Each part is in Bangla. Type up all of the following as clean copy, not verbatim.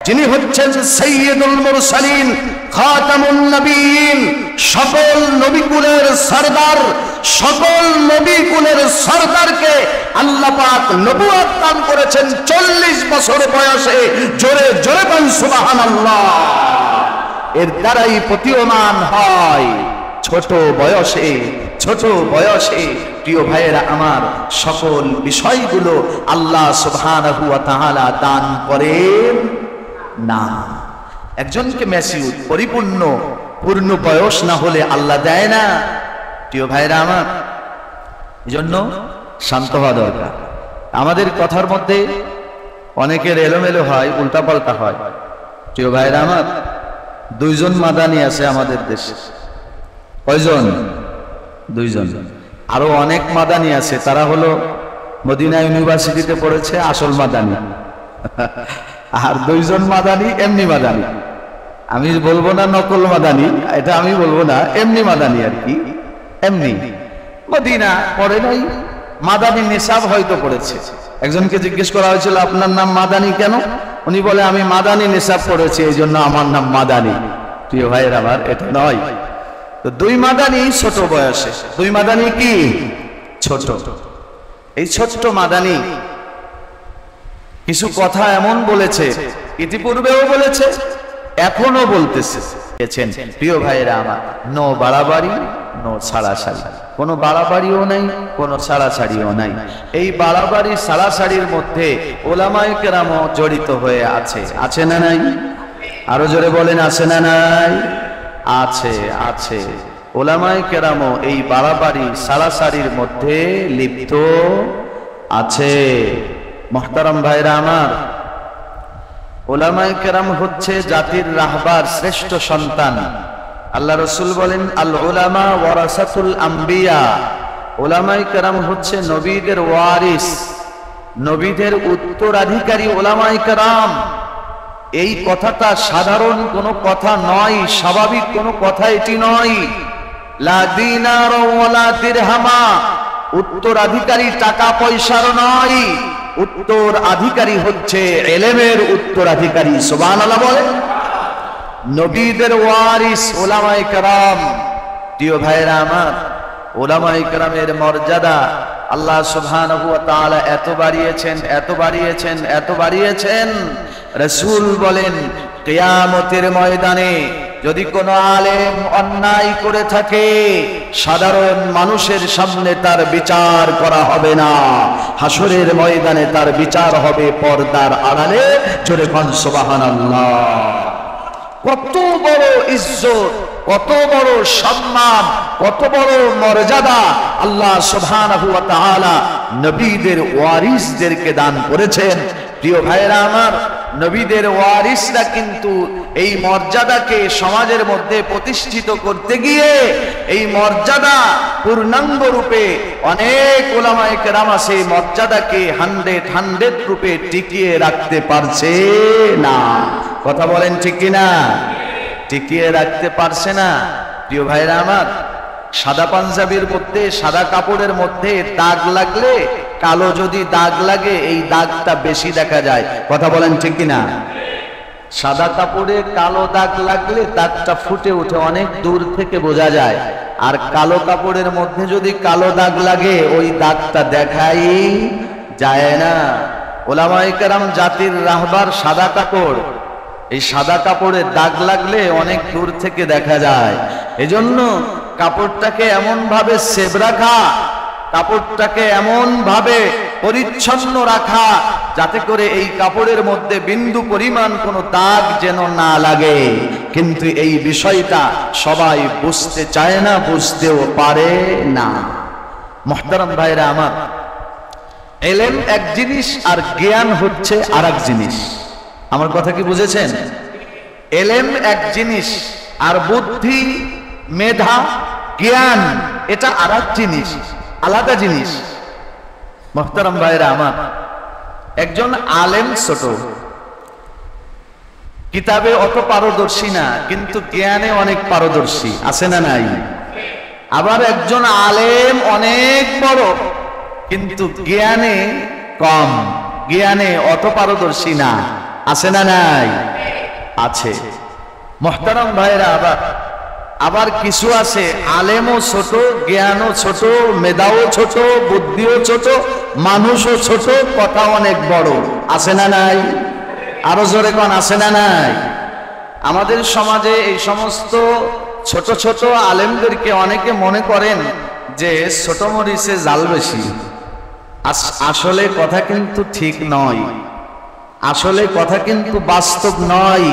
যিনি হচ্ছেন সাইয়্যিদুল মুরসালিন, খাতামুন নবিয়্যিন, সকল নবীকুলের সরদার, সকল নবীকুলের সরদারকে আল্লাহ পাক নবুয়ত দান করেছেন 40 বছর বয়সে। জোরে জোরে বলেন সুবহানাল্লাহ। এর দ্বারাই প্রতীয়মান হয় ছোট বয়সে, ছোট বয়সে প্রিয় ভাইয়েরা আমার, সকল বিষয়গুলো আল্লাহ সুবহানাহু ওয়া তাআলা দান করেন না। একজনকে ম্যাচিউর, পরিপূর্ণ, পূর্ণ বয়স না হলে আল্লাহ দেয় না। প্রিয় ভাইয়েরা আমার, এজন্য শান্ত হওয়া দরকার। আমাদের কথার মধ্যে অনেকের এলোমেলো হয়, উল্টাপাল্টা হয়। প্রিয় ভাইয়েরা আমার, 2 জন মাদানি আছে আমাদের দেশে। কয়জন? 2 জন। আরো অনেক মাদানি আছে, তারা হলো মদিনা ইউনিভার্সিটিতে পড়েছে, আসল মাদানি। আর 2 জন মাদানি এমনি মাদানি। আমি বলবো না নকল মাদানি, এটা আমি বলবো না, এমনি মাদানি আর কি, এমনি মদিনা পড়ে নাই, মাদানি নিসাব হয়তো পড়েছে। একজনকে জিজ্ঞেস করা হয়েছিল আপনার নাম মাদানি কেন? উনি বলে আমি মাদানি নিসাব পড়েছি, এই জন্য আমার নাম মাদানি। প্রিয় ভাইয়ের আমার, এটা নয়। তো 2 মাদানি ছোট বয়সে, 2 মাদানি কি ছোট। এই ছোট্ট মাদানি কিছু কথা এমন বলেছে, ইতিপূর্বেও বলেছে, এখনো বলতেছে। প্রিয় ভাইয়েরা আমার, নো বাড়াবাড়ি, নো ছাড়াছাড়ি। কোনো বাড়াবাড়িও নাই, কোনো ছাড়াছাড়িও নাই। এই বাড়াবাড়ি ছাড়াছাড়ির মধ্যে ওলামায়ে কেরামও জড়িত হয়ে আছে। আছে না নাই? আরো জোরে বলেন, আছে না নাই? আছে, আছে। ওলামায়ে কেরামও এই বাড়াবাড়ি ছাড়াছাড়ির মধ্যে লিপ্ত আছে। মুহতারাম ভাইরা আমার, ওলামায়ে কেরাম হচ্ছে জাতির রাহবার, শ্রেষ্ঠ সন্তান। আল্লাহ রাসূল বলেন, আল উলামা ওয়ারাসাতুল আম্বিয়া। ওলামায়ে কেরাম হচ্ছে নবীদের ওয়ারিস, নবীদের উত্তরাধিকারী ওলামায়ে কেরাম। এই কথাটা সাধারণ কোনো কথা নয়, স্বাভাবিক কোনো কথা এটি নয়। লা দিনার ওয়ালা দিরহামা, উত্তরাধিকারী টাকা পয়সার নয়, উত্তরাধিকারী হচ্ছে ইলমের উত্তরাধিকারী। সুবহানাল্লাহ বলে। নবীদের ওয়ারিস উলামায়ে কেরাম। প্রিয় ভাইরা আমার, উলামায়ে কেরামের মর্যাদা আল্লাহ সুবহানাহু ওয়া তাআলা এত বাড়িয়েছেন, এত বাড়িয়েছেন, এত বাড়িয়েছেন। রাসূল বলেন, কিয়ামতের ময়দানে যদি কোনো আলেম অন্যায় করে থাকে, সাধারণ মানুষের সামনে তার বিচার করা হবে না, হাসরের ময়দানে তার বিচার হবে পর্দার আড়ালে। জোরে বলেন সুবহানাল্লাহ। কত বড় ইজ্জত, কত বড় সম্মান, কত বড় মর্যাদা আল্লাহ সুবহানাহু ওয়া তাআলা নবীদের ওয়ারিসদেরকে দান করেছেন। প্রিয় ভাইরা আমার, নবীদের ওয়ারিসরা কিন্তু এই মর্যাদাকে সমাজের মধ্যে প্রতিষ্ঠিত করতে গিয়ে এই মর্যাদা পূর্ণাঙ্গ রূপে অনেক উলামায়ে কেরাম সেই মর্যাদাকে 100 রূপে টিকিয়ে রাখতে পারছে না। কথা বলেন ঠিক কিনা? টিকিয়ে রাখতে পারছে না। প্রিয় ভাইরা আমার, সাদা পাঞ্জাবির মধ্যে, সাদা কাপড়ের মধ্যে দাগ লাগলে, কালো যদি দাগ লাগে, এই দাগটা বেশি দেখা যায়। কথা বলেন ঠিক কিনা? সাদা কাপড়ে কালো দাগ লাগলে দাগটা ফুটে ওঠে, অনেক দূর থেকে বোঝা যায়। আর কালো কাপড়ের মধ্যে যদি কালো দাগ লাগে, ওই দাগটা দেখাই যায় না। উলামায়ে কেরাম জাতির রাহবার, সাদা কাপড়, এই সাদা কাপড়ে দাগ লাগলে অনেক দূর থেকে দেখা যায়। এজন্য কাপড়টাকে এমন ভাবে সেভ রাখা, কাপড়টাকে এমন ভাবে পরিচ্ছন্ন রাখা, যাতে করে এই কাপড়ের মধ্যে বিন্দু পরিমাণ কোনো দাগ যেন না লাগে। কিন্তু এই বিষয়টা সবাই বুঝতে চায় না, বুঝতেও পারে না। মুহতারাম ভাইরা আমার, ইলম এক জিনিস আর জ্ঞান হচ্ছে আরেক জিনিস। আমার কথা কি বুঝেছেন? ইলম এক জিনিস আর বুদ্ধি, মেধা, জ্ঞান এটা আরেক জিনিস, আলাদা জিনিস। মুহতারাম ভাইরা আমার, একজন আলেম ছোট, কিতাবে অত পারদর্শী না, কিন্তু জ্ঞানে অনেক পারদর্শী। আছে না নাই? আবার একজন আলেম অনেক বড়, কিন্তু জ্ঞানে কম, জ্ঞানে অত পারদর্শী না। আছে না নাই? আছে। মুহতারাম ভাইরা, আবার কিছু আছে আলেমও ছোট, জ্ঞানও ছোট, মেধাও ছোট, বুদ্ধিও ছোট, মানুষও ছোট, কথা অনেক বড়। আছে না নাই? আরো জোরে কোন আছে না নাই? আমাদের সমাজে এই সমস্ত ছোট ছোট আলেমদেরকে অনেকে মনে করেন যে ছোট মরিচে জাল বেশি। আসলে কথা কিন্তু ঠিক নয়, আসলে কথা কিন্তু বাস্তব নয়।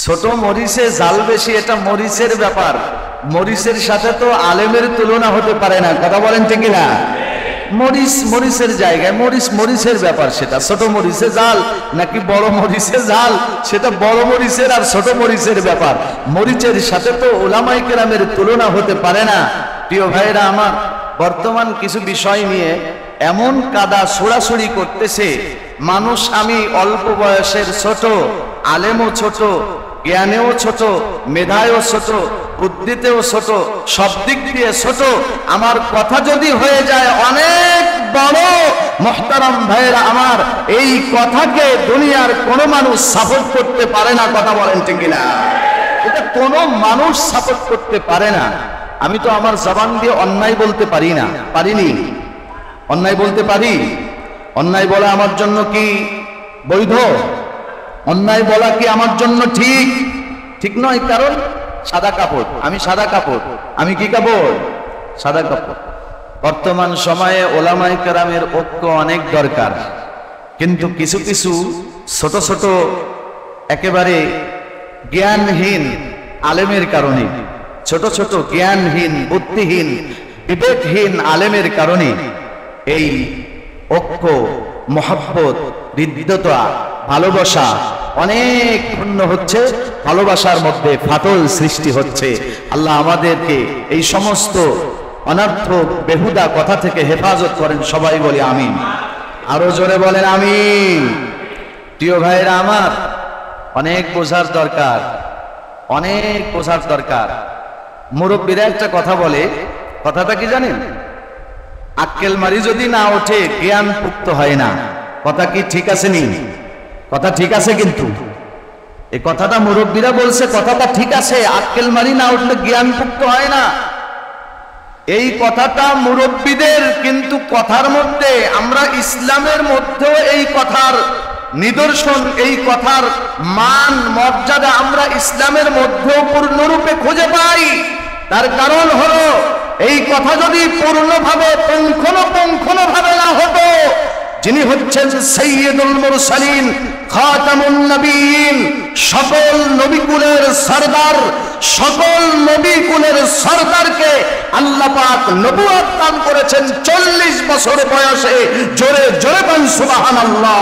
ছোট মরিচে জাল বেশি, এটা মরিচের ব্যাপার। মরিচের সাথে তো আলেমের তুলনা হতে পারে না। কথা বলেন ঠিক না? মরিচ মরিচের জায়গায়, মরিচ মরিচের ব্যাপার। সেটা ছোট মরিচে জাল নাকি বড় মরিচে জাল, সেটা বড় মরিচের আর ছোট মরিচের ব্যাপার। মরিচের সাথে তো উলামায়ে কেরামের তুলনা হতে পারে না। প্রিয় ভাইরা আমার, বর্তমান কিছু বিষয় নিয়ে এমন কাদা ছোড়াছুড়ি করতেছে মানুষ। আমি অল্প বয়সের ছোট, আলেমও ছোট, জ্ঞানেও ছোট, মেধায়ও ছোট, বুদ্ধিতেও ছোট, সব দিক দিয়ে ছোট। আমার কথা যদি হয়ে যায় অনেক বড়, মুহতারাম ভাইরা আমার, এই কথাকে দুনিয়ার কোনো মানুষ সাপোর্ট করতে পারে না। কথা বলেন ঠিক না? এটা কোনো মানুষ সাপোর্ট করতে পারে না। আমি তো আমার জবান দিয়ে অন্যায় বলতে পারি না, পারিনি। অন্যায় বলতে পারি? অন্যায় বলা আমার জন্য কি বৈধ? অন্যায় বলা কি আমার জন্য ঠিক? ঠিক নয়। কারণ সাদা কাপড়, আমি সাদা কাপড়। আমি কি কাপড়? সাদা কাপড়। বর্তমান সময়ে উলামায়ে কেরামের ঐক্য অনেক দরকার, কিন্তু কিছু কিছু ছোট ছোট একেবারে জ্ঞানহীন আলেমের কারণে, ছোট ছোট জ্ঞানহীন, বুদ্ধিহীন, বিবেকহীন আলেমের কারণে এই ঐক্য, মহব্বত, হৃদ্যতা, ভালোবাসা অনেক ক্ষুণ্ণ হচ্ছে। ভালোবাসার মধ্যে ফাটল সৃষ্টি হচ্ছে। আল্লাহ আমাদেরকে এই সমস্ত অনর্থক বেহুদা কথা থেকে হেফাজত করেন। সবাই বলি আমিন। আরো জোরে বলেন আমিন। প্রিয় ভাইরা আমার, অনেক বোঝার দরকার, অনেক বোঝার দরকার। মুরব্বীরা একটা কথা বলে, কথাটা কি জানেন? আক্কেল মারি যদি না ওঠে জ্ঞান পুক্ত হয় না। কথা কি ঠিক আছে নি? কথা ঠিক আছে? কিন্তু এই কথাটা মুরব্বীরা বলছে, কথাটা ঠিক আছে। আক্কেল মারি না উঠলে জ্ঞান পুক্ত হয় না। এই কথাটা মুরব্বীদের, কিন্তু কথার মধ্যে আমরা ইসলামের মধ্যেও এই কথার নিদর্শন, এই কথার মান মর্যাদা আমরা ইসলামের মধ্যেও পূর্ণরূপে খুঁজে পাই। তার কারণ হলো, এই কথা যদি পূর্ণভাবে পুঙ্খানুপুঙ্খভাবে না হতো, যিনি হচ্ছেন সাইয়্যিদুল মুরসালিন, খাতামুন নবিয়্যিন, সকল নবীকুলের সরদার, সকল নবীকুলের সরদারকে আল্লাহ পাক নবুয়ত দান করেছেন 40 বছর বয়সে। জোরে জোরে বলেন সুবহানাল্লাহ।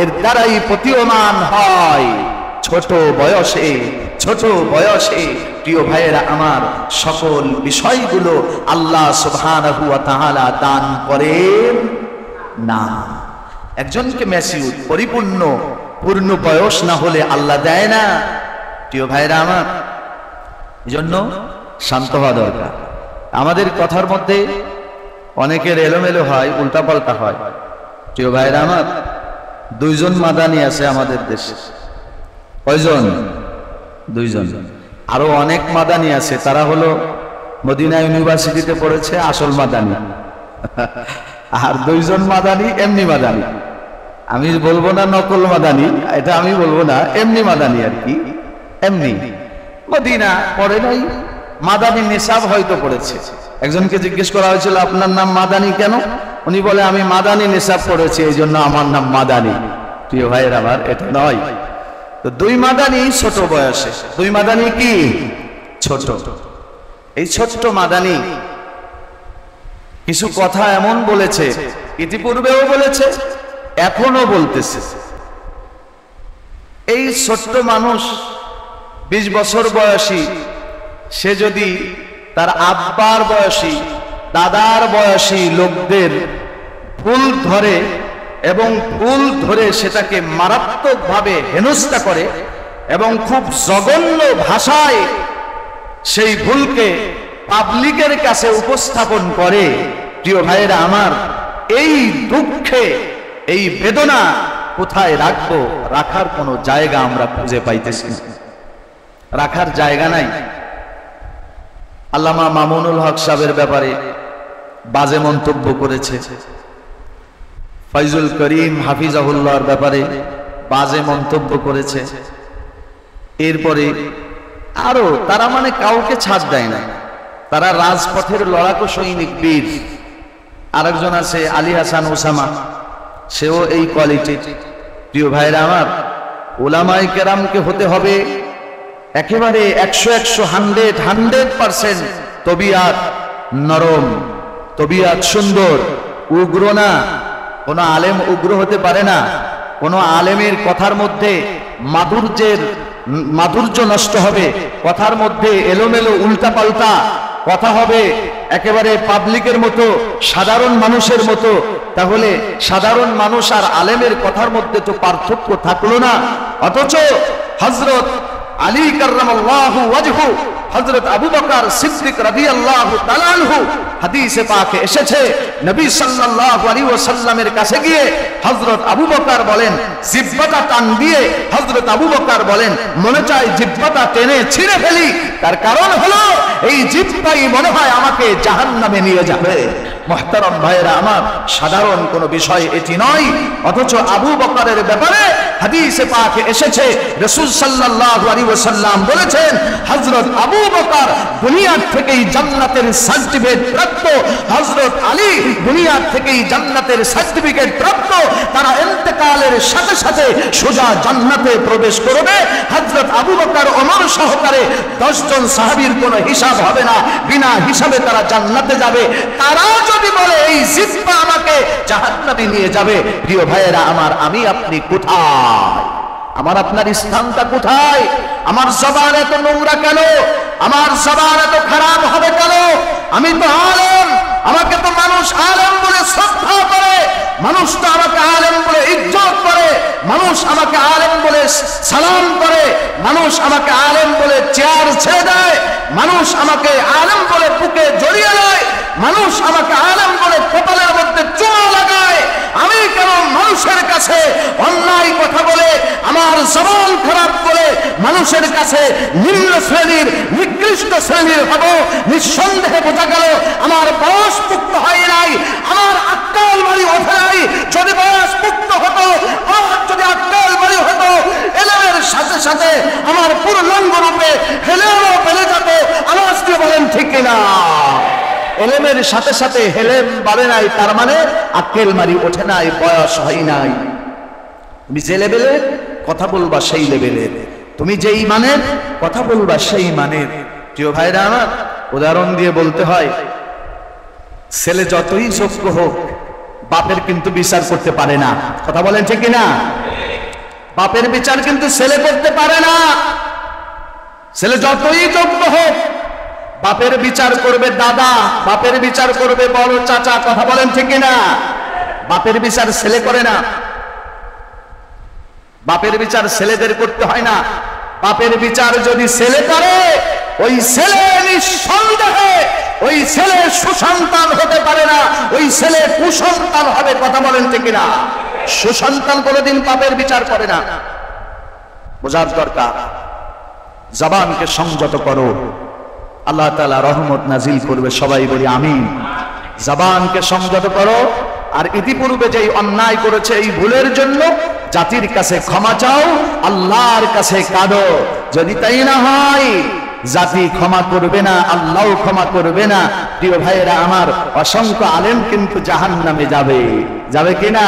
এর দ্বারাই প্রতীয়মান হয় ছোট বয়সে, ছোট বয়সে প্রিয় ভাইয়েরা আমার, সকল বিষয়গুলো আল্লাহ সুবহানাহু ওয়া তাআলা দান করেন না। একজনকে ম্যাচিউর, পরিপূর্ণ, পূর্ণ বয়স না হলে আল্লাহ দেয় না। প্রিয় ভাইয়েরা আমার, এজন্য শান্ত হওয়া দরকার। আমাদের কথার মধ্যে অনেকের এলোমেলো হয়, উল্টাপাল্টা হয়। প্রিয় ভাইয়েরা আমার, 2 জন মাদানি আছে আমাদের দেশে। কয়জন? 2 জন। আরো অনেক মাদানি আছে, তারা হলো মদিনা ইউনিভার্সিটিতে পড়েছে, আসল মাদানি। আর 2 জন মাদানি এমনি মাদানি। আমি বলবো না নকল মাদানি, এটা আমি বলবো না, এমনি মাদানি আর কি। এমনি মদিনা পড়ে নাই, মাদানি নিসাব হয়তো পড়েছে। একজনকে জিজ্ঞেস করা হয়েছিল, আপনার নাম মাদানি কেন? উনি বলে, আমি মাদানি নিসাব পড়েছি, এই জন্য আমার নাম মাদানি। প্রিয় ভাইয়ের আমার, এটা নয়। তো 2 মাদানি ছোট বয়সে, 2 মাদানি কি ছোট। এই ছোট্ট মাদানি কিছু কথা এমন বলেছে, ইতিপূর্বেও বলেছে, এখনো বলতেছে। এই ছোট্ট মানুষ 20 বছর বয়সী, সে যদি তার আব্বার বয়সী, দাদার বয়সী লোকদের ফুল ধরে এবং ফুল ধরে সেটাকে মারাত্মকভাবে হেনস্থা করে এবং খুব জঘন্য ভাষায় সেই ভুলকে পাবলিকের কাছে উপস্থাপন করে, প্রিয় ভাইয়েরা আমার, এই দুঃখে, এই বেদনা কোথায় রাখবো, রাখার কোনো জায়গা আমরা খুঁজে পাইতেছি না, রাখার জায়গা নাই। আল্লামা মামুনুল হক সাহেবের ব্যাপারে বাজে মন্তব্য করেছে, ফয়জুল করিম হাফিজাহুল্লাহর ব্যাপারে বাজে মন্তব্য করেছে। এরপরে আরো তারা মানে কাউকে ছাড় দেয় না, তারা রাজপথের লড়াকু সৈনিক বীর। আরেকজন আছে আলী হাসান ওসামা, সেও এই কোয়ালিটি। প্রিয় ভাইরা আমার, উলামায়ে কেরামকে হতে হবে একেবারে 100% তবিয়াত নরম, তবিয়াত সুন্দর, উগ্র না। কোনো আলেম উগ্র হতে পারে না। কোনো আলেমের কথার মধ্যে মাধুর্য নষ্ট হবে, কথার মধ্যে এলোমেলো উল্টাপাল্টা কথা হবে, একেবারে পাবলিকের মতো, সাধারণ মানুষের মতো। তাহলে সাধারণ মানুষ আর আলেমের কথার মধ্যে তো পার্থক্য থাকলো না। অথচ হযরত আলী কাররামাল্লাহু ওয়াজহু, হযরত আবু বকর সিদ্দিক রাদিয়াল্লাহু তাআলা আনহু, হাদিসে পাকে এসেছে নবী সাল্লাল্লাহু আলাইহি ওয়াসাল্লামের কাছে গিয়ে হযরত আবু বকর বলেন, জিহ্বাটা টান দিয়ে হযরত আবু বকর বলেন, মনে চায় জিহ্বাটা টেনে ছিঁড়ে ফেলি, তার কারণ হলো এই জিহ্বাই মনে হয় আমাকে জাহান্নামে নিয়ে যাবে। মুহতারাম ভাইরা আমার, সাধারণ কোনো বিষয় এটি নয়। অথচ আবু বকরের ব্যাপারে হাদিসে পাকে এসেছে রাসূল সাল্লাল্লাহু আলাইহি ওয়াসাল্লাম বলেছেন, হযরত আবু বকর দুনিয়ার থেকেই জান্নাতের সার্টিফিকেট প্রাপ্ত, হযরত আলী দুনিয়ার থেকেই জান্নাতের সার্টিফিকেট প্রাপ্ত। তারা ইন্তেকালের সাথে সাথে সোজা জান্নাতে প্রবেশ করবে। হযরত আবু বকর ওমর সহকারে 10 জন সাহাবীর কোনো হিসাব হবে না, বিনা হিসাবে তারা জান্নাতে যাবে। তারা যদি বলে এই জিহ্বা আমাকে জাহান্নামে নিয়ে যাবে, প্রিয় ভাইয়েরা আমার, আমি আপনি কোথায়? আমার আপনার স্থানটা কোথায়? আমার জবান এত নোংরা কেন? আমার জবান এত খারাপ হবে কেন? আমি তো আলেম, আমাকে তো মানুষ আলেম বলে শ্রদ্ধা করে, মানুষ তো আমাকে আলেম বলে ইজ্জত করে, মানুষ আমাকে আলেম বলে সালাম করে, মানুষ আমাকে আলেম বলে চেয়ার ছেড়ে দেয়, মানুষ আমাকে আলেম বলে বুকে জড়িয়ে নেয়, মানুষ আমাকে আলেম বলে কপালের মধ্যে চুমা লাগায়। আমি কেন মানুষের কাছে অন্যায় কথা বলে, আমার জবান খারাপ করে মানুষের কাছে নিম্ন শ্রেণীর, নিকৃষ্ট শ্রেণীর হব? নিঃসন্দেহে বোঝা গেল আমার বয়স মুক্ত হয় নাই, আমার আক্কাল বাড়ি ওঠে নাই। যদি বয়স মুক্ত হতো, আর যদি আক্কাল বাড়ি হতো, এলেমের সাথে সাথে আমার পূর্ণাঙ্গ রূপে হেলেমও বেড়ে যেত। আওয়াজ দিয়ে বলেন ঠিক কিনা? এলেমের সাথে সাথে হেলেম বাড়ে নাই, তার মানে আক্কেল মারি ওঠে নাই, বয়স হয় নাই। তুমি যে লেভেলে কথা বলবা সেই লেভেলে, তুমি যেই মানের কথা বলবা সেই মানের। প্রিয় ভাইরা আমার, উদাহরণ দিয়ে বলতে হয়, ছেলে যতই যোগ্য হোক, বাপের কিন্তু বিচার করতে পারে না। কথা বলেন ঠিক কিনা? বাপের বিচার কিন্তু ছেলে করতে পারে না। ছেলে যতই যোগ্য হোক, বাপের বিচার করবে দাদা, বাপের বিচার করবে বড় চাচা। কথা বলেন ঠিক কিনা? বাপের বিচার ছেলে করে না, বাপের বিচার ছেলেদের করতে হয় না। বাপের বিচার যদি ছেলে করে, ওই ছেলে নিঃসন্দেহে ওই ছেলে সুসন্তান হতে পারে না, ওই ছেলে কুসন্তান হবে। কথা বলেন ঠিক কিনা? সুসন্তান কোনোদিন বাপের বিচার করে না। বোঝার দরকার। জবানকে সংযত করো, আল্লাহ তাআলা রহমত নাজিল করবে। সবাই বলি আমিন। জবানকে সংযত করো, আর ইতিপূর্বে যেই অন্যায় করেছে এই ভুলের জন্য জাতির কাছে ক্ষমা চাও, আল্লাহর কাছে কাঁদো। যদি তাই না হয়, জাতি ক্ষমা করবে না, আল্লাহও ক্ষমা করবে না। প্রিয় ভাইয়েরা আমার, অসংখ্য আলেম কিন্তু জাহান্নামে যাবে। যাবে কিনা?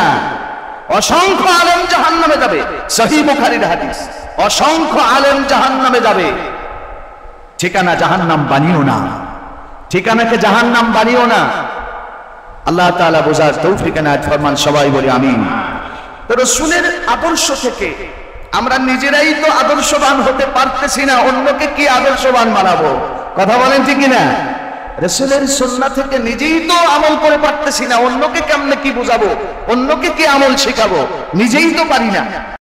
অসংখ্য আলেম জাহান্নামে যাবে। সহিহ বুখারীর হাদিস, অসংখ্য আলেম জাহান্নামে যাবে। ঠিকানা জাহান্নাম বানিও না, ঠিকানাকে জাহান্নাম বানিও না। আল্লাহ তাআলা বোঝার তৌফিক এনায়েত ফরমান। সবাই বলি আমিন। তো রাসূলের আদর্শ থেকে আমরা নিজেরাই তো আদর্শবান হতে পারতেছি না, অন্যকে কি আদর্শবান বানাবো? কথা বলেন ঠিক কিনা? রাসূলের সুন্নাহ থেকে নিজেই তো আমল করে পারতেছি না, অন্যকে কেমনে কি বোঝাবো? অন্যকে কি আমল শেখাবো? নিজেই তো পারি না।